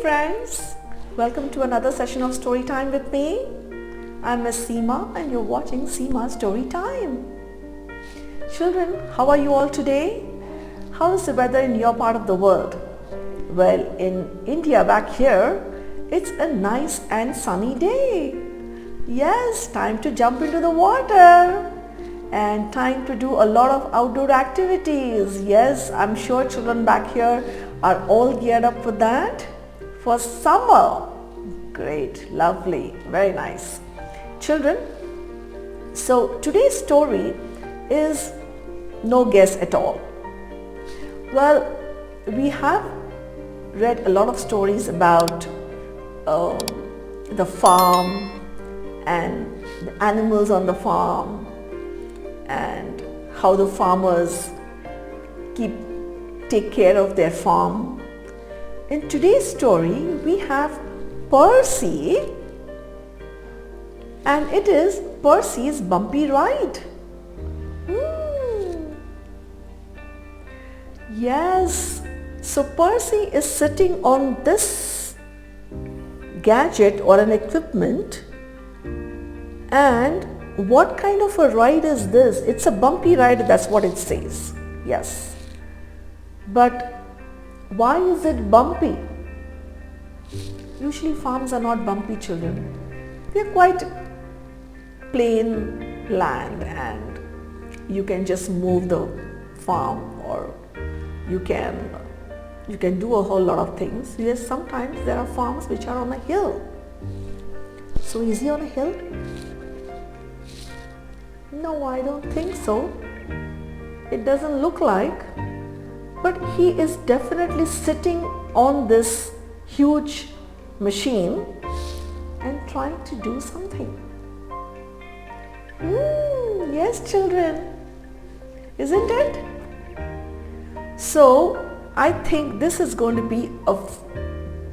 friends, welcome to another session of Storytime with me. I'm Miss Seema and you're watching Seema Storytime. Children, how are you all today? How is the weather in your part of the world? Well, in India back here, it's a nice and sunny day. Yes, time to jump into the water and time to do a lot of outdoor activities. Yes, I'm sure children back here are all geared up for that. For summer. Great, lovely, very nice. Children, so today's story is no guess at all. Well, we have read a lot of stories about the farm and the animals on the farm and how the farmers take care of their farm. In today's story, we have Percy, and it is Percy's bumpy ride. Yes, so Percy is sitting on this gadget or an equipment, and what kind of a ride is this? It's a bumpy ride, that's what it says. Yes, but why is it bumpy? Usually farms are not bumpy, children. They're quite plain land and you can just move the farm, or you can do a whole lot of things. Yes, sometimes there are farms which are on a hill. So is he on a hill? No, I don't think so. It doesn't look like. But he is definitely sitting on this huge machine and trying to do something. Yes, children, isn't it? So I think this is going to be a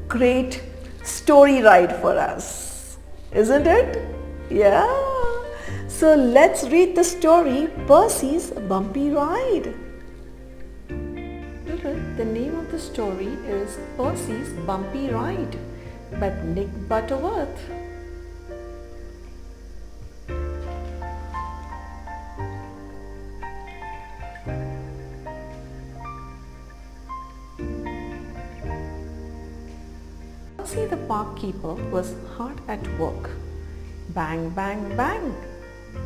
great story ride for us, isn't it? Yeah. So let's read the story, Percy's Bumpy Ride. The name of the story is Percy's Bumpy Ride by Nick Butterworth. Percy the park keeper was hard at work. Bang, bang, bang.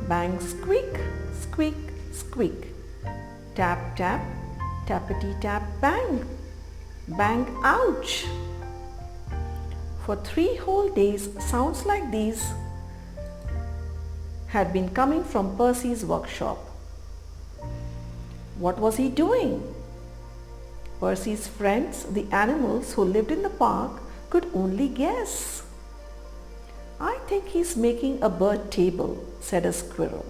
Bang, squeak, squeak, squeak. Tap, tap. Tappity tap bang, bang ouch. For 3 whole days, sounds like these had been coming from Percy's workshop. What was he doing? Percy's friends, the animals who lived in the park, could only guess. I think he's making a bird table, said a squirrel.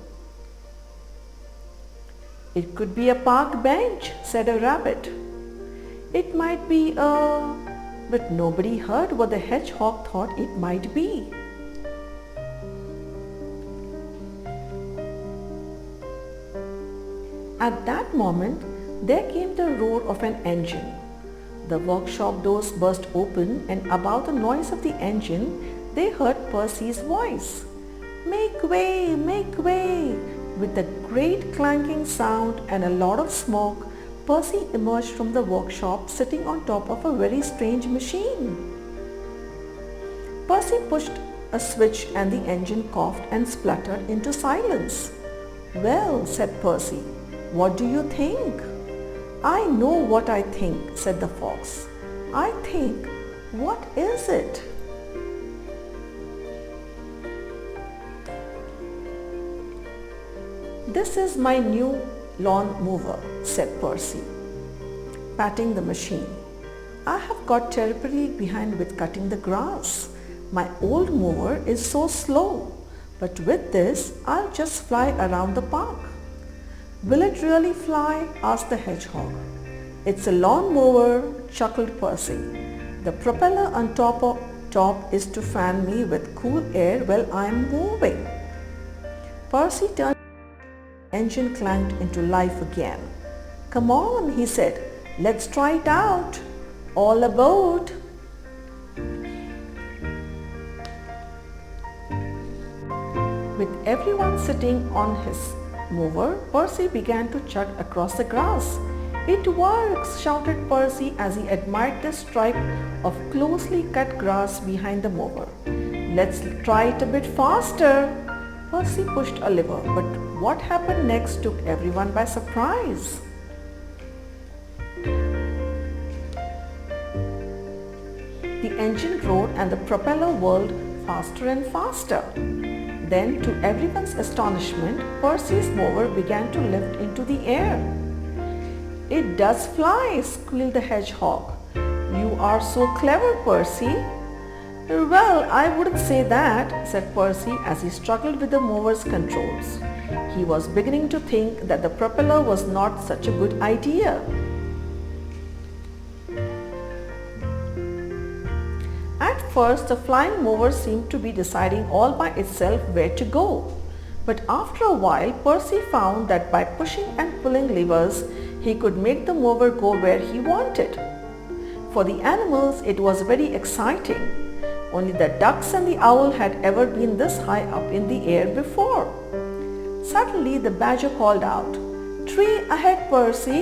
It could be a park bench, said a rabbit. It might be but nobody heard what the hedgehog thought it might be. At that moment, there came the roar of an engine. The workshop doors burst open, and above the noise of the engine, they heard Percy's voice. Make way, make way! With a great clanking sound and a lot of smoke, Percy emerged from the workshop sitting on top of a very strange machine. Percy pushed a switch and the engine coughed and spluttered into silence. Well, said Percy, what do you think? I know what I think, said the fox. I think, what is it? This is my new lawn mower, said Percy, patting the machine. I have got terribly behind with cutting the grass. My old mower is so slow, but with this, I'll just fly around the park. Will it really fly? Asked the hedgehog. It's a lawn mower, chuckled Percy. The propeller on top is to fan me with cool air while I'm moving. Percy turned. Engine clanked into life again. Come on, he said, let's try it out. All aboard. With everyone sitting on his mower, Percy began to chug across the grass. "It works!" shouted Percy as he admired the stripe of closely cut grass behind the mower. "Let's try it a bit faster." Percy pushed a lever, but what happened next took everyone by surprise. The engine roared and the propeller whirled faster and faster. Then, to everyone's astonishment, Percy's mower began to lift into the air. "It does fly!" squealed the hedgehog. "You are so clever, Percy." "Well, I wouldn't say that," said Percy as he struggled with the mower's controls. He was beginning to think that the propeller was not such a good idea. At first, the flying mower seemed to be deciding all by itself where to go. But after a while, Percy found that by pushing and pulling levers, he could make the mower go where he wanted. For the animals, it was very exciting. Only the ducks and the owl had ever been this high up in the air before. Suddenly, the badger called out, "Tree ahead, Percy."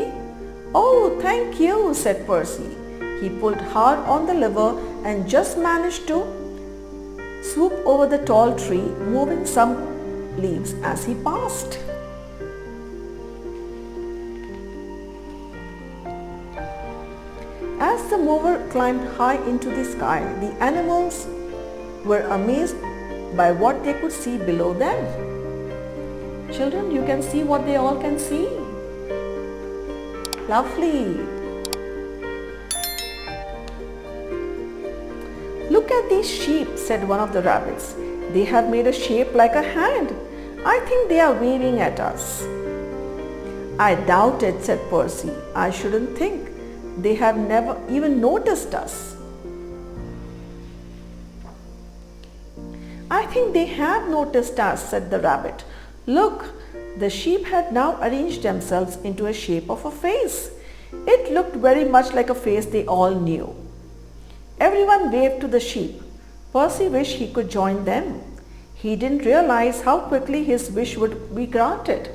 "Oh, thank you," said Percy. He pulled hard on the lever and just managed to swoop over the tall tree, moving some leaves as he passed. As the mower climbed high into the sky, the animals were amazed by what they could see below them. Children, you can see what they all can see. Lovely. "Look at these sheep," said one of the rabbits. "They have made a shape like a hand. I think they are waving at us." "I doubt it," said Percy. "I shouldn't think. They have never even noticed us." "I think they have noticed us," said the rabbit. "Look, the sheep had now arranged themselves into a shape of a face. It looked very much like a face they all knew." Everyone waved to the sheep. Percy wished he could join them. He didn't realize how quickly his wish would be granted.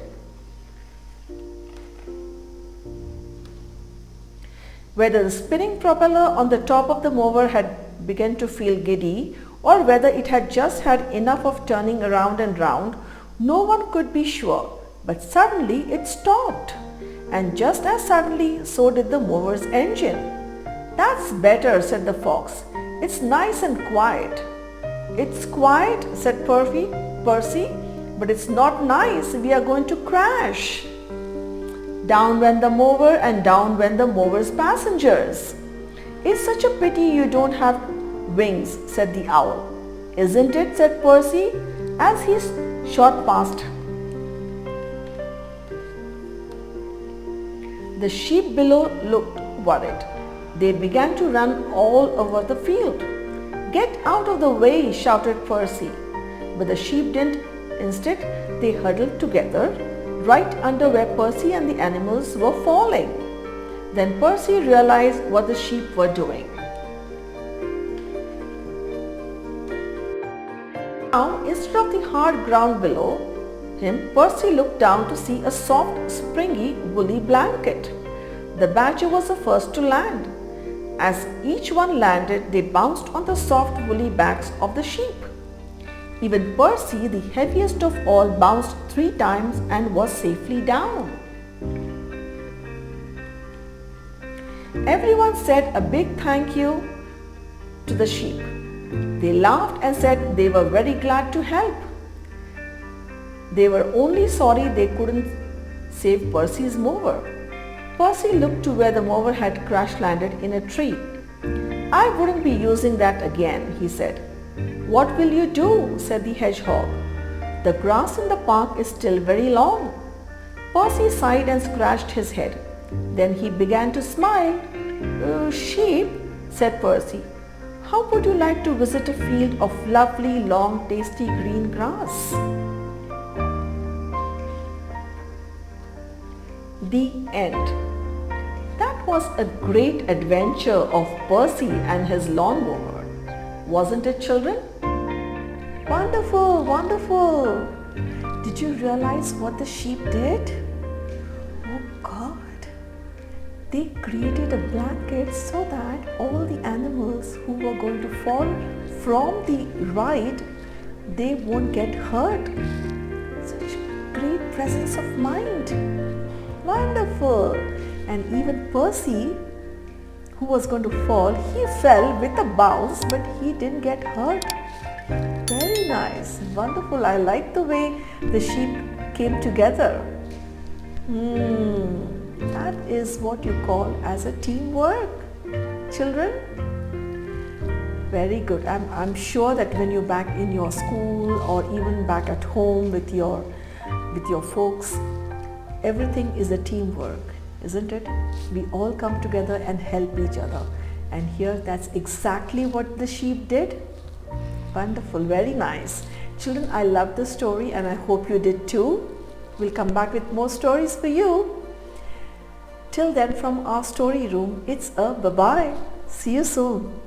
Whether the spinning propeller on the top of the mower had begun to feel giddy, or whether it had just had enough of turning around and round, no one could be sure. But suddenly it stopped. And just as suddenly, so did the mower's engine. "That's better," said the fox. "It's nice and quiet." "It's quiet," said Percy, "but it's not nice. We are going to crash." Down went the mower and down went the mower's passengers. "It's such a pity you don't have wings," said the owl. "Isn't it?" said Percy as he shot past. The sheep below looked worried. They began to run all over the field. "Get out of the way," shouted Percy. But the sheep didn't. Instead, they huddled together right under where Percy and the animals were falling. Then Percy realized what the sheep were doing. Now, instead of the hard ground below him, Percy looked down to see a soft, springy, woolly blanket. The badger was the first to land. As each one landed, they bounced on the soft, woolly backs of the sheep. Even Percy, the heaviest of all, bounced 3 times and was safely down. Everyone said a big thank you to the sheep. They laughed and said they were very glad to help. They were only sorry they couldn't save Percy's mower. Percy looked to where the mower had crash landed in a tree. "I wouldn't be using that again," he said. "What will you do?" said the hedgehog. "The grass in the park is still very long." Percy sighed and scratched his head. Then he began to smile. "Sheep," said Percy, "how would you like to visit a field of lovely, long, tasty green grass?" The end. That was a great adventure of Percy and his lawnmower. Wasn't it, children? Wonderful, wonderful. Did you realize what the sheep did? Oh God. They created a blanket so that all the animals who were going to fall from the ride, they won't get hurt. Such great presence of mind. Wonderful. And even Percy, who was going to fall, he fell with a bounce, but he didn't get hurt. Very nice. Wonderful. I like the way the sheep came together. That is what you call as a teamwork, children. Very good. I'm sure that when you're back in your school or even back at home with your folks, everything is a teamwork, isn't it? We all come together and help each other. And here that's exactly what the sheep did. Wonderful, very nice. Children, I love the story and I hope you did too. We'll come back with more stories for you. Till then, from our story room, it's a bye-bye. See you soon.